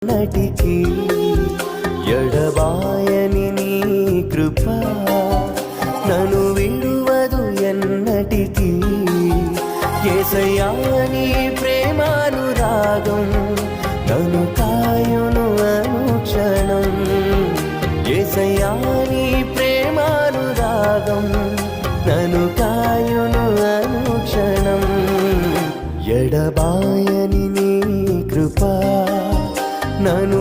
నటికి ఎడబాయని నీ కృప నన్ను విడువదు ఎన్నటికి యేసయ్యా నీ ప్రేమానురాగం నన్ను కాయును అనుక్షణం యేసయ్యా నీ ప్రేమానురాగం నన్ను కాయును అనుక్షణం ఎడబాయని నీ కృప నన్ను